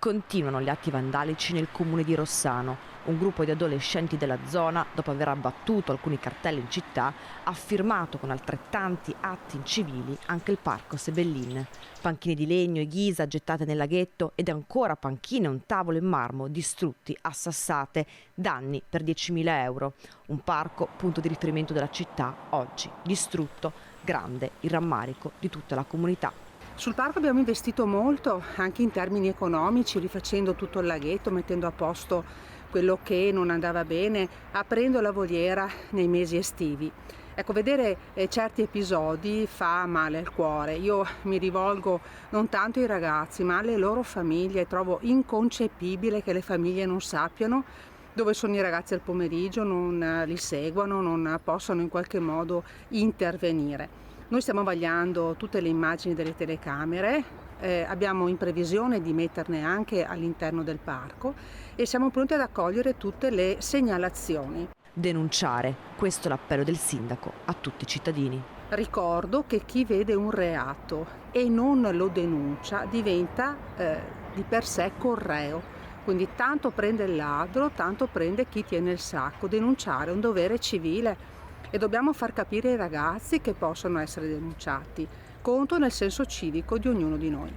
Continuano gli atti vandalici nel comune di Rossano. Un gruppo di adolescenti della zona, dopo aver abbattuto alcuni cartelli in città, ha firmato con altrettanti atti incivili anche il parco Sebellin. Panchine di legno e ghisa gettate nel laghetto ed ancora panchine e un tavolo in marmo distrutti, assassate, danni per 10.000 euro. Un parco, punto di riferimento della città, oggi distrutto, grande il rammarico di tutta la comunità. Sul parco abbiamo investito molto, anche in termini economici, rifacendo tutto il laghetto, mettendo a posto quello che non andava bene, aprendo la voliera nei mesi estivi. Ecco, vedere certi episodi fa male al cuore. Io mi rivolgo non tanto ai ragazzi, ma alle loro famiglie. Trovo inconcepibile che le famiglie non sappiano dove sono i ragazzi al pomeriggio, non li seguano, non possano in qualche modo intervenire. Noi stiamo vagliando tutte le immagini delle telecamere, abbiamo in previsione di metterne anche all'interno del parco e siamo pronti ad accogliere tutte le segnalazioni. Denunciare, questo è l'appello del sindaco a tutti i cittadini. Ricordo che chi vede un reato e non lo denuncia diventa di per sé correo, quindi tanto prende il ladro, tanto prende chi tiene il sacco. Denunciare è un dovere civile. E dobbiamo far capire ai ragazzi che possono essere denunciati. Conto nel senso civico di ognuno di noi.